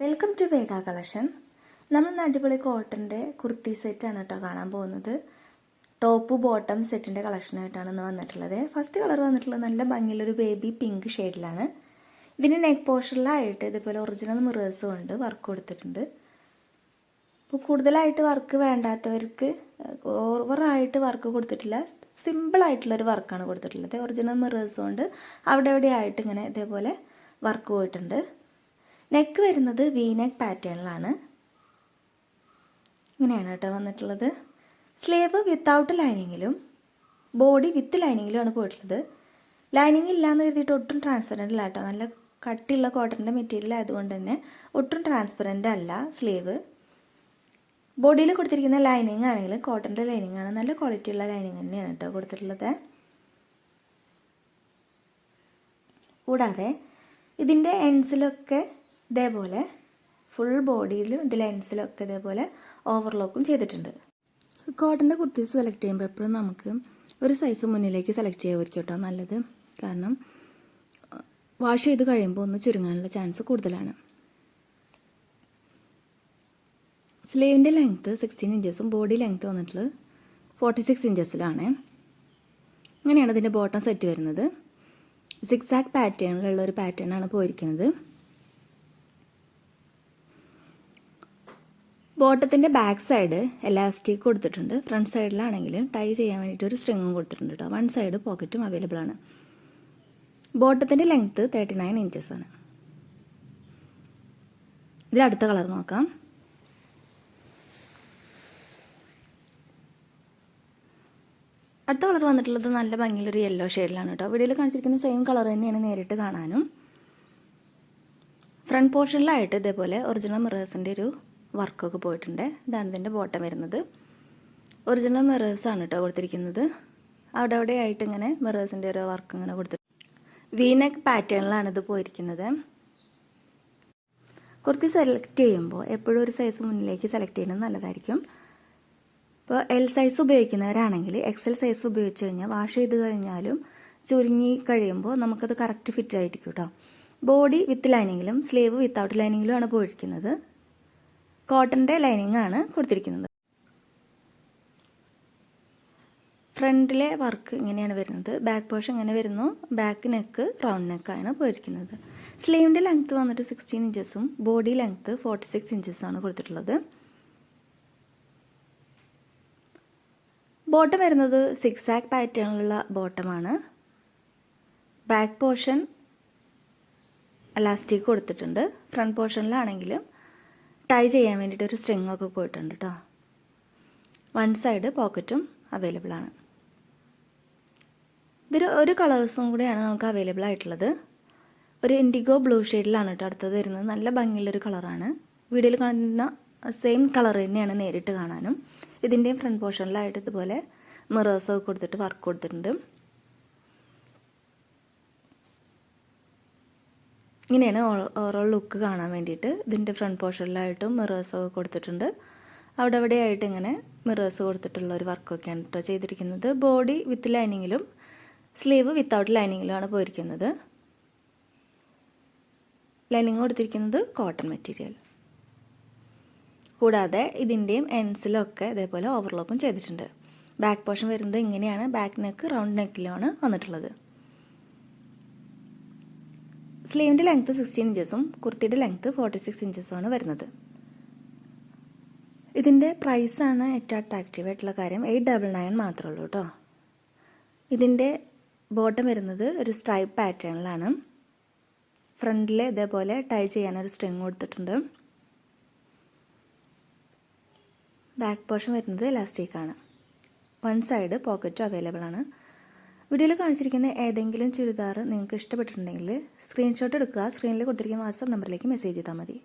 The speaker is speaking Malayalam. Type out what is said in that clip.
വെൽക്കം ടു വേഗ കളക്ഷൻ. നമ്മൾ അടിപൊളി കോട്ടൻ്റെ കുർത്തി സെറ്റാണ് കേട്ടോ കാണാൻ പോകുന്നത്. ടോപ്പ് ബോട്ടം സെറ്റിൻ്റെ കളക്ഷനായിട്ടാണ് ഇന്ന് വന്നിട്ടുള്ളത്. ഫസ്റ്റ് കളർ വന്നിട്ടുള്ളത് നല്ല ഭംഗിയുള്ളൊരു ബേബി പിങ്ക് ഷെയ്ഡിലാണ്. ഇതിന് നെക്ക് പോർഷനിലായിട്ട് ഇതുപോലെ ഒറിജിനൽ മിറേഴ്സ് കൊണ്ട് വർക്ക് കൊടുത്തിട്ടുണ്ട്. ഇപ്പോൾ കൂടുതലായിട്ട് വർക്ക് വേണ്ടാത്തവർക്ക് ഓവറായിട്ട് വർക്ക് കൊടുത്തിട്ടില്ല, സിമ്പിളായിട്ടുള്ളൊരു വർക്കാണ് കൊടുത്തിട്ടുള്ളത്. ഒറിജിനൽ മിറേഴ്സ് കൊണ്ട് അവിടെ എവിടെയായിട്ട് ഇങ്ങനെ ഇതേപോലെ വർക്ക് പോയിട്ടുണ്ട്. നെക്ക് വരുന്നത് വി നെക്ക് പാറ്റേണിലാണ്. ഇങ്ങനെയാണ് കേട്ടോ വന്നിട്ടുള്ളത്. സ്ലീവ് വിത്തൗട്ട് ലൈനിങ്ങിലും ബോഡി വിത്ത് ലൈനിങ്ങിലുമാണ് പോയിട്ടുള്ളത്. ലൈനിങ് ഇല്ലയെന്ന് കരുതിയിട്ട് ഒട്ടും ട്രാൻസ്പെറൻ്റ് അല്ല കേട്ടോ. നല്ല കട്ടിയുള്ള കോട്ടൻ്റെ മെറ്റീരിയൽ ആയതുകൊണ്ട് തന്നെ ഒട്ടും ട്രാൻസ്പെറൻ്റ് അല്ല സ്ലീവ്. ബോഡിയിൽ കൊടുത്തിരിക്കുന്ന ലൈനിങ് ആണെങ്കിലും കോട്ടൻ്റെ ലൈനിങ് ആണ്, നല്ല ക്വാളിറ്റിയുള്ള ലൈനിങ് തന്നെയാണ് കേട്ടോ കൊടുത്തിട്ടുള്ളത്. കൂടാതെ ഇതിൻ്റെ എൻഡ്സിലൊക്കെ ഇതേപോലെ ഫുൾ ബോഡിയിലും ഇതിൽ എൻഡ്സിലൊക്കെ ഇതേപോലെ ഓവർലോക്കും ചെയ്തിട്ടുണ്ട്. കോട്ടൻ്റെ കുർത്തീസ് സെലക്ട് ചെയ്യുമ്പോൾ എപ്പോഴും നമുക്ക് ഒരു സൈസ് മുന്നിലേക്ക് സെലക്ട് ചെയ്യുമായിരിക്കും കേട്ടോ നല്ലത്. കാരണം വാഷ് ചെയ്ത് കഴിയുമ്പോൾ ഒന്ന് ചുരുങ്ങാനുള്ള ചാൻസ് കൂടുതലാണ്. സ്ലീവിൻ്റെ ലെങ്ത്ത് 16 ഇഞ്ചസും ബോഡി ലെങ്ത്ത് വന്നിട്ടുള്ളത് 46 ഇഞ്ചസിലാണ്. ഇങ്ങനെയാണ് ഇതിൻ്റെ ബോട്ടം സെറ്റ് വരുന്നത്. സിക്സാക് പാറ്റേണിലുള്ള ഒരു പാറ്റേണാണ് പോയിരിക്കുന്നത്. ബോട്ടത്തിൻ്റെ ബാക്ക് സൈഡ് എലാസ്റ്റിക് കൊടുത്തിട്ടുണ്ട്. ഫ്രണ്ട് സൈഡിലാണെങ്കിൽ ടൈ ചെയ്യാൻ വേണ്ടിയിട്ട് ഒരു സ്ട്രിങ്ങും കൊടുത്തിട്ടുണ്ട് കേട്ടോ. വൺ സൈഡ് പോക്കറ്റും അവൈലബിൾ ആണ്. ബോട്ടത്തിൻ്റെ ലെങ്ത്ത് 39 ഇഞ്ചസാണ്. ഇതിൽ അടുത്ത കളർ നോക്കാം. അടുത്ത കളർ വന്നിട്ടുള്ളത് നല്ല ഭംഗിയുള്ളൊരു യെല്ലോ ഷെയ്ഡിലാണ് കേട്ടോ. വീഡിയോയിൽ കാണിച്ചിരിക്കുന്ന സെയിം കളർ തന്നെയാണ് നേരിട്ട് കാണാനും. ഫ്രണ്ട് പോർഷനിലായിട്ട് ഇതേപോലെ ഒറിജിനൽ മിറേഴ്സിൻ്റെ ഒരു വർക്കൊക്കെ പോയിട്ടുണ്ട്. ഇതാണ് ഇതിൻ്റെ ബോട്ടം വരുന്നത്. ഒറിജിനൽ മിറേഴ്സാണ് കേട്ടോ കൊടുത്തിരിക്കുന്നത്. അവിടെ അവിടെ ആയിട്ട് ഇങ്ങനെ മിറേഴ്സിൻ്റെ ഒരു വർക്ക് ഇങ്ങനെ കൊടുത്തിട്ടുണ്ട്. വി നെക്ക് പാറ്റേണിലാണ് ഇത് പോയിരിക്കുന്നത്. കുർത്തി സെലക്ട് ചെയ്യുമ്പോൾ എപ്പോഴും ഒരു സൈസ് മുന്നിലേക്ക് സെലക്ട് ചെയ്യുന്നത് നല്ലതായിരിക്കും. ഇപ്പോൾ എൽ സൈസ് ഉപയോഗിക്കുന്നവരാണെങ്കിൽ എക്സൽ സൈസ് ഉപയോഗിച്ച് കഴിഞ്ഞാൽ വാഷ് ചെയ്ത് കഴിഞ്ഞാലും ചുരുങ്ങി കഴിയുമ്പോൾ നമുക്കത് കറക്റ്റ് ഫിറ്റ് ആയിരിക്കും കേട്ടോ. ബോഡി വിത്ത് ലൈനിങ്ങിലും സ്ലീവ് വിത്തൗട്ട് ലൈനിങ്ങിലുമാണ് പോയിരിക്കുന്നത്. കോട്ടൻ്റെ ലൈനിങ് ആണ് കൊടുത്തിരിക്കുന്നത്. ഫ്രണ്ടിലെ വർക്ക് ഇങ്ങനെയാണ് വരുന്നത്. ബാക്ക് പോർഷൻ ഇങ്ങനെ വരുന്നു. ബാക്ക് നെക്ക് റൗണ്ട് നെക്കാണ് പോയിരിക്കുന്നത്. സ്ലീവിൻ്റെ ലെങ്ത്ത് വന്നിട്ട് 16 ഇഞ്ചസും ബോഡി ലെങ്ത്ത് 46 ഇഞ്ചസാണ് കൊടുത്തിട്ടുള്ളത്. ബോട്ടം വരുന്നത് സിക്സാക് പാറ്റേണിലുള്ള ബോട്ടമാണ്. ബാക്ക് പോർഷൻ എലാസ്റ്റിക് കൊടുത്തിട്ടുണ്ട്. ഫ്രണ്ട് പോർഷനിലാണെങ്കിലും ടൈ ചെയ്യാൻ വേണ്ടിയിട്ട് ഒരു സ്ട്രിങ് ഒക്കെ പോയിട്ടുണ്ട് കേട്ടോ. വൺ സൈഡ് പോക്കറ്റും അവൈലബിൾ ആണ്. ഇതിൽ ഒരു കളേഴ്സും കൂടിയാണ് നമുക്ക് അവൈലബിൾ ആയിട്ടുള്ളത്. ഒരു ഇൻഡിഗോ ബ്ലൂ ഷെയ്ഡിലാണ് കേട്ടോ അടുത്തത് വരുന്നത്. നല്ല ഭംഗിയുള്ളൊരു കളറാണ്. വീഡിയോയിൽ കാണുന്ന സെയിം കളർ തന്നെയാണ് നേരിട്ട് കാണാനും. ഇതിൻ്റെയും ഫ്രണ്ട് പോർഷനിലായിട്ട് ഇതുപോലെ മിറേഴ്സൊക്കെ കൊടുത്തിട്ട് വർക്ക് കൊടുത്തിട്ടുണ്ട്. ഇങ്ങനെയാണ് ഓവറോൾ ലുക്ക് കാണാൻ വേണ്ടിയിട്ട്. ഇതിൻ്റെ ഫ്രണ്ട് പോർഷനിലായിട്ടും മിറേഴ്സൊക്കെ കൊടുത്തിട്ടുണ്ട്. അവിടെ എവിടെയായിട്ട് ഇങ്ങനെ മിറേഴ്സ് കൊടുത്തിട്ടുള്ള ഒരു വർക്കൊക്കെയാണ് കേട്ടോ ചെയ്തിരിക്കുന്നത്. ബോഡി വിത്ത് ലൈനിങ്ങിലും സ്ലീവ് വിത്തൗട്ട് ലൈനിങ്ങിലുമാണ് പോയിരിക്കുന്നത്. ലൈനിങ് കൊടുത്തിരിക്കുന്നത് കോട്ടൺ മെറ്റീരിയൽ. കൂടാതെ ഇതിൻ്റെയും എൻഡ്സിലൊക്കെ ഇതേപോലെ ഓവർലോക്കും ചെയ്തിട്ടുണ്ട്. ബാക്ക് പോർഷൻ വരുന്നത് ഇങ്ങനെയാണ്. ബാക്ക് നെക്ക് റൗണ്ട് നെക്കിലാണ് വന്നിട്ടുള്ളത്. സ്ലീവിൻ്റെ ലെങ്ത്ത് 16 ഇഞ്ചസും കുർത്തിയുടെ ലെങ്ത്ത് 46 ഇഞ്ചസുമാണ് വരുന്നത്. ഇതിൻ്റെ പ്രൈസാണ് ഏറ്റവും അട്രാക്റ്റീവ് ആയിട്ടുള്ള കാര്യം. 899 മാത്രമേ ഉള്ളൂ കേട്ടോ. ഇതിൻ്റെ ബോട്ടം വരുന്നത് ഒരു സ്ട്രൈപ്പ് പാറ്റേണിലാണ്. ഫ്രണ്ടിൽ ഇതേപോലെ ടൈ ചെയ്യാനൊരു സ്ട്രിങ് കൊടുത്തിട്ടുണ്ട്. ബാക്ക് പോർഷൻ വരുന്നത് ഇലാസ്റ്റിക്കാണ്. വൺ സൈഡ് പോക്കറ്റും അവൈലബിൾ ആണ്. വീഡിയോയിൽ കാണിച്ചിരിക്കുന്ന ഏതെങ്കിലും ചുരിദാർ നിങ്ങൾക്ക് ഇഷ്ടപ്പെട്ടിട്ടുണ്ടെങ്കിൽ സ്ക്രീൻഷോട്ട് എടുക്കുക. സ്ക്രീനിൽ കൊടുത്തിരിക്കുന്ന വാട്സാപ്പ് നമ്പറിലേക്ക് മെസ്സേജ് ചെയ്താൽ മതി.